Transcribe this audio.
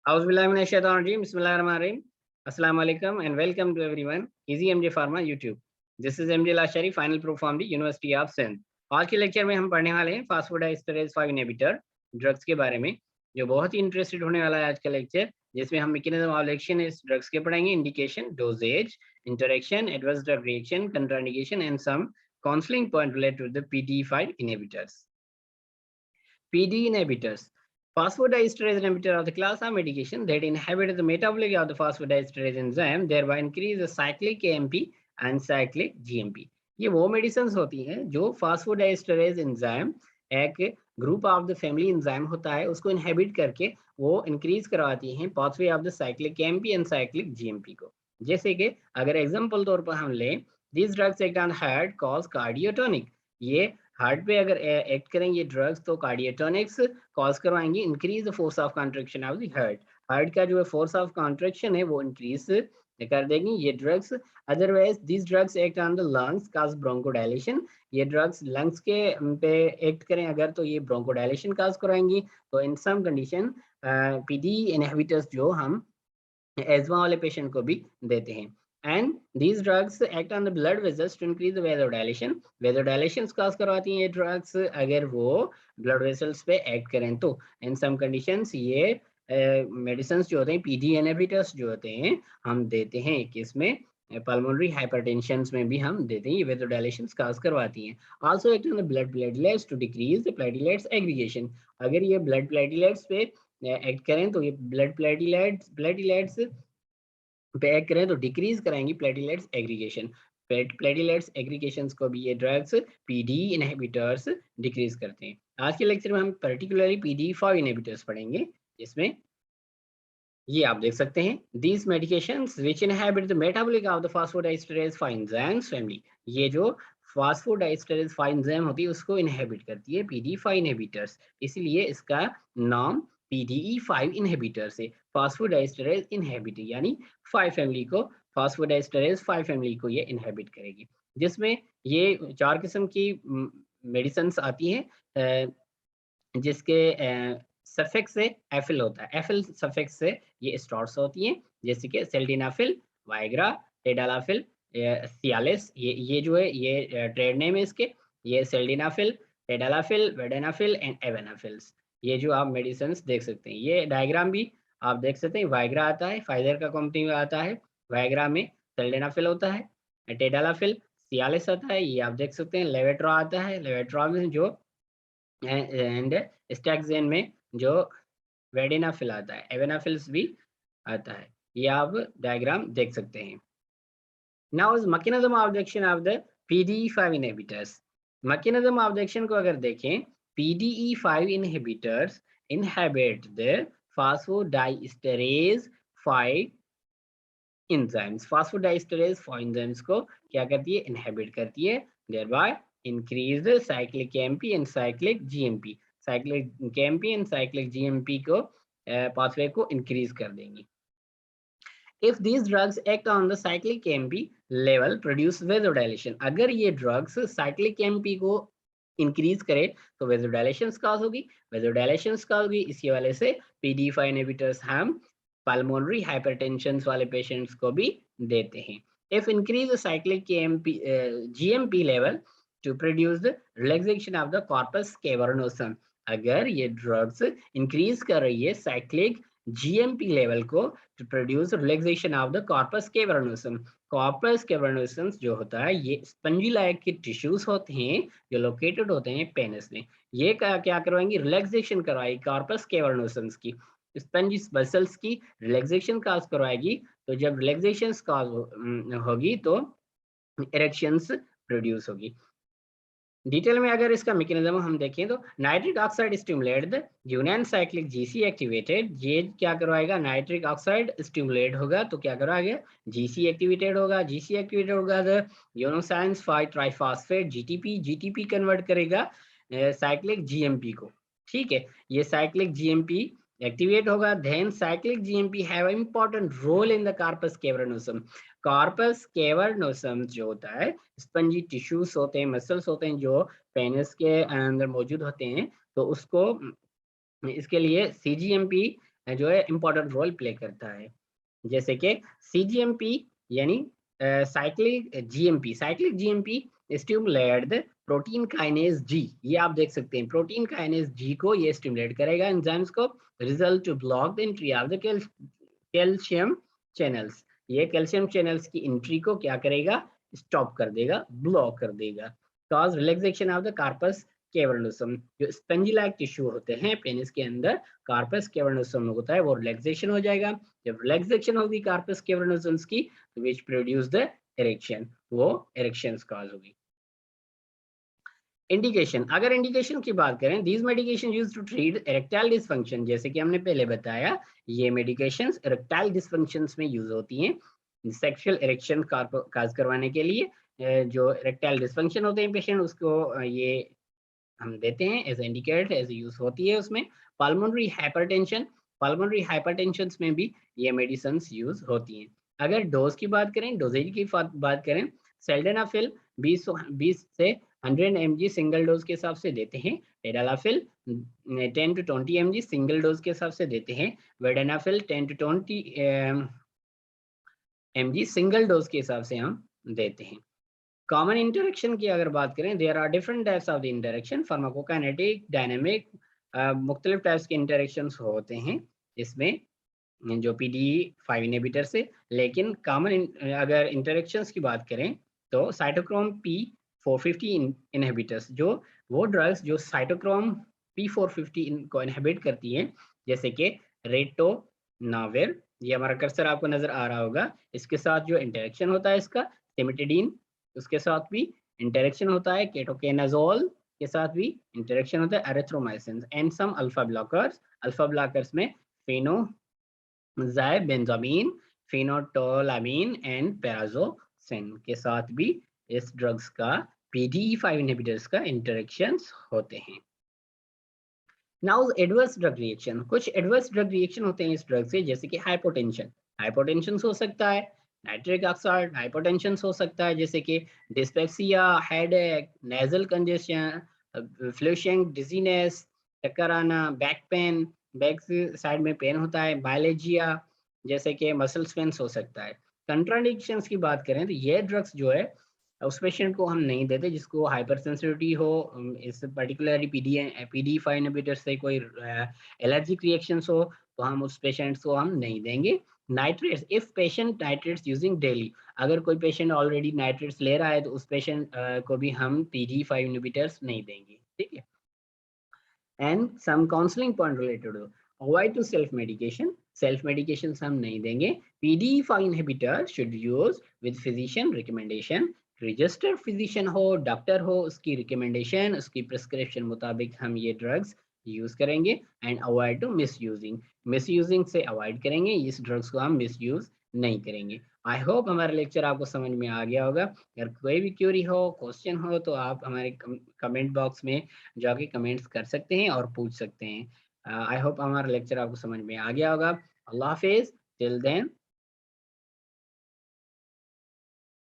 Bismillahirrahmanirrahim. Assalamu alaikum and welcome to everyone. Easy MJ Pharma YouTube. This is MJ Lashari, final proof from the University of Sindh. आज के lecture में हम पढ़ने वाले हैं फास्फोडाइस्टरेज 5 inhibitor drugs के बारे में, जो बहुत ही इंटरेस्टेड होने वाला है आज का लेक्चर, जिसमें हम मैकेनिज्म ऑफ एक्शन इस ड्रग्स के पढ़ेंगे, indication, dosages, interaction, adverse drug reaction, contraindication and some counselling point related to the PDE-5 inhibitors. PDE inhibitors. Phosphodiesterase inhibitor of the class of medication that inhibit the metabolism of the phosphodiesterase enzyme, thereby increase the cyclic AMP and cyclic GMP. ये वो medicine होती हैं जो फास्फोडाइस्टरेज enzyme, एक group of the family enzyme होता है, उसको inhibit करके वो इंक्रीज करवाती हैं pathway of the cyclic MP and cyclic GMP को। जैसे कि अगर एग्जांपल तौर पर हम लें, this drugs act on heart cause cardiotonic, ये हार्ट पे अगर एक्ट करेंगे ये ड्रग्स तो कार्डियोटोनिक्स कॉज करवाएंगे, increase the force of contraction of the heart, heart का जो फोर्स ऑफ कॉन्ट्रैक्शन है वो इंक्रीज कर देंगी ये drugs. Otherwise this drugs act on the lungs cause bronchodilation, ये ड्रग्स लंग्स के पे एक्ट करें अगर तो ये ब्रोंकोडायलेशन काज कराएंगी। तो इन सम कंडीशन पीडी इनहिबिटर्स जो हम एस्मा वाले पेशेंट को भी देते हैं। And these drugs act on the blood vessels to increase the vasodilation. Vasodilation cause करवाती हैं ये drugs अगर वो blood vessels पे act करें तो। In some conditions ये medicines जो होते हैं PD inhibitors जो होते हैं हम देते हैं, किसमें pulmonary hypertension में भी हम देते हैं, ये vasodilation cause करवाती हैं। Also act on the blood platelets to decrease the platelets aggregation. अगर ये blood platelets पे act करें तो ये blood platelets पे एक्ट करें तो डिक्रीज कराएंगी प्लेटिलेट्स एग्रीगेशन, प्लेटिलेट्स एग्रीगेशन को भी ये ड्रग्स पीडी इनहिबिटर्स डिक्रीज करते हैं। आज के लेक्चर में हम पर्टिकुलरली PDE-5 इनहिबिटर्स पढ़ेंगे, जिसमें ये आप देख सकते हैं, these medications which inhibit the metabolic of the phosphodiesterase 5 enzymes family, ये जो phosphodiesterase 5 enzyme होती है उसको इनहिबिट करती है PDE-5 इनहिबिटर्स, इसलिए इसका नाम PDE-5 इनहिबिटर से फास्फोडाइस्टरेज इनहिबिटर यानी 5 फैमिली को, फास्फोडाइस्टरेज 5 फैमिली को ये इनहिबिट करेगी, जिसमें ये 4 किस्म की मेडिसिन आती हैं जिसके सफिक्स से एफिल होता है, एफिल सफिक्स से ये स्टार्ट्स होती हैं, जैसे कि सेल्डिनाफिल, वाइग्रा, टेडालाफिल, सियालिस, ये जो है ये ट्रेड नेम है इसके, ये सेल्डिनाफिल, टेडालाफिल, वेडेनाफिल एंड एवेनाफिल्स, ये जो आप मेडिसिन देख सकते हैं। ये डायग्राम भी आप देख सकते हैं, वाइग्रा आता है, फाइजर का कंपनी में आता है, वाइग्रा में सेल्डेनाफिल होता है, टेडालाफिल, सियालिस आता है, ये आप देख सकते हैं, लेवेट्रा आता है, लेवेट्रा में जो एंड स्टैक्सेन में जो वेडिनाफिल आता है, एवेनाफिल्स भी आता है, ये आप डायग्राम देख सकते हैं। Now is mechanism of action of the PDE-5 inhibitors. Mechanism of action को अगर देखें, PDE-5 inhibitors inhibit the phosphodiesterase 5 enzymes. Phosphodiesterase 5 enzymes को क्या करती है, इनहिबिट करती है, thereby increase the cyclic AMP and cyclic GMP. cyclic AMP and cyclic GMP को पाथवे को इंक्रीज कर देंगी। If these drugs act on the cyclic AMP level, produce vasodilation. अगर ये drugs cyclic AMP को इंक्रीज करे तो वेजोडायलेशन कॉज होगी, वेजोडायलेशन कॉज होगी, इसी वजह से PDE-5 इनहिबिटर्स हम पल्मोनरी हाइपरटेंशन वाले पेशेंट्स को भी देते हैं। If increase cyclic GMP level to produce the relaxation of the corpus cavernosum, अगर ये ड्रग्स इंक्रीज कर रही है साइक्लिक GMP लेवल को to produce relaxation of the corpus cavernosum, corpus cavernosum जो होता है ये स्पंजी लाइक के टिश्यूज होते हैं जो लोकेटेड होते हैं पेनिस में, ये क्या करवाएंगी, रिलैक्सेशन करवाएगी कॉर्पस कैवर्नोसम की, स्पंजी मसल्स की रिलैक्सेशन काज करवाएगी। तो जब रिलैक्सेशन काज होगी तो इरेक्शंस प्रोड्यूस होगी। डिटेल में अगर इसका मैकेनिज्म हम देखें तो nitric oxide stimulate the union cyclic GC activated, ये क्या करवाएगा, नाइट्रिक ऑक्साइड स्टिमुलेट होगा तो क्या करवाएगा, जीसी एक्टिवेटेड होगा, जीसी एक्टिवेटेड होगा the guanosine 5 triphosphate GTP convert करेगा साइक्लिक जीएमपी को, ठीक है, ये साइक्लिक जीएमपी एक्टिवेट होगा। Then cyclic GMP have important role in the corpus cavernosum, corpus cavernosum जो होता है स्पंजी टिश्यूज होते हैं, मसल्स होते हैं जो पेनिस के अंदर मौजूद होते हैं, तो उसको इसके लिए CGMP जो है इम्पोर्टेंट रोल प्ले करता है। जैसे कि CGMP यानी cyclic GMP stimulate the protein kinase G. ये आप देख सकते हैं, प्रोटीन काइनेज जी को ये स्टिमुलेट करेगा एंजाइम्स को, result to block the entry of the calcium channels. ये कैल्शियम चैनल्स की एंट्री को क्या करेगा, स्टॉप कर देगा, ब्लॉक कर देगा। Cause relaxation of the corpus cavernosum, जो स्पंजी लाइक टिश्यू होते हैं पेनिस के अंदर, कार्पस कैवर्नोसम होता है, वो रिलैक्सेशन हो जाएगा। जब रिलैक्सेशन होगी कार्पस कैवर्नोसम्स की, विच प्रोड्यूस द इरेक्शन, वो इरेक्शन कॉज होगी। इंडिकेशन, अगर इंडिकेशन की बात करें, these medication used to treat erectile dysfunction, जैसे कि हमने पहले बताया, ये मेडिकेशंस इरेक्टाइल डिसफंक्शंस में यूज होती हैं सेक्सुअल इरेक्शन काज करवाने के लिए। जो इरेक्टाइल डिसफंक्शन होते हैं पेशेंट, उसको ये हम देते हैं एज इंडिकेट, एज यूज होती है उसमें। पल्मोनरी हाइपरटेंशन, पल्मोनरी हाइपरटेंशन में भी ये मेडिसिन यूज होती हैं। अगर डोज की बात करें, डोजेज की बात करें, सेल्डेनाफिल 20 से 100 mg सिंगल डोज के हिसाब से देते हैं। Tadalafil 10 to 20 mg single dose के हिसाब से देते हैं। वेडेनाफिल 10 to 20 mg सिंगल डोज के हिसाब से हम देते हैं। कॉमन इंटरेक्शन की अगर बात करें, there are different types of the interaction, pharmacokinetic, dynamic, मुख्तलिफ टाइप्स के इंटरेक्शन होते हैं इसमें जो PDE-5 इनहिबिटर से। लेकिन कॉमन अगर इंटरेक्शंस की बात करें तो साइटोक्रोम P450 इनहिबिटर्स, जो वो ड्रग्स जो साइटोक्रोम P450 को इनहिबिट करती हैं, जैसे कि रेटोनाविर, ये हमारा कर्सर आपको नजर आ रहा होगा, इसके साथ जो इंटरेक्शन होता है इसका, सिमिटिडीन, उसके साथ भी इंटरेक्शन होता है, केटोकेनाजोल के साथ भी इंटरेक्शन होता है, erythromycin and some alpha blockers. Alpha blockers में फेनोजाइबेंजामीन, फेनोटोलामीन एंड पैराजोसिन के साथ भी इस ड्रग्स का PDE-5 इनहिबिटर्स का इंटरेक्शंस होते हैं। नाउ एडवर्स ड्रग रिएक्शन, कुछ एडवर्स ड्रग रिएक्शन होते हैं इस ड्रग से, जैसे कि हाइपोटेंशन, हाइपोटेंशन हो सकता है, नाइट्रिक ऑक्साइड हाइपोटेंशन हो सकता है, जैसे कि dyspepsia, headache, nasal congestion, flushing dizziness, चक्कर आना, बैक पेन, बैक साइड में पेन होता है, बायलेजिया, जैसे कि मसल स्पेंस हो सकता है। कंट्राडिक्शंस की बात करें तो ये ड्रग्स जो है उस पेशेंट को हम नहीं देते जिसको हाइपर सेंसिटिविटी हो, इस पर्टिकुलरली PDE-5 इनहिबिटर से कोई एलर्जिक रिएक्शंस हो, तो हम उस पेशेंट्स को हम नहीं देंगे। Nitrates, if patient nitrates using daily, अगर कोई पेशेंट ऑलरेडी नाइट्रेट्स ले रहा है तो उस पेशेंट को भी हम PDE-5 इनहिबिटर्स नहीं देंगे, ठीक है। And some counselling point related हो, avoid to self medication, self medication हम नहीं देंगे। PDE-5 inhibitor should use with physician recommendation, registered physician हो, डॉक्टर हो, उसकी रिकमेंडेशन, उसकी प्रिस्क्रिप्शन मुताबिक हम ये ड्रग्स यूज करेंगे। And avoid to miss using, miss using से अवॉइड करेंगे, इस ड्रग्स को हम मिस यूज नहीं करेंगे। आई होप हमारा लेक्चर आपको समझ में आ गया होगा। अगर कोई भी क्वेरी हो, क्वेश्चन हो, तो आप हमारे कमेंट बॉक्स में जाके कमेंट्स कर सकते हैं और पूछ सकते हैं। आई होप हमारा लेक्चर आपको समझ में आ गया होगा। अल्लाह हाफिज, टिल देन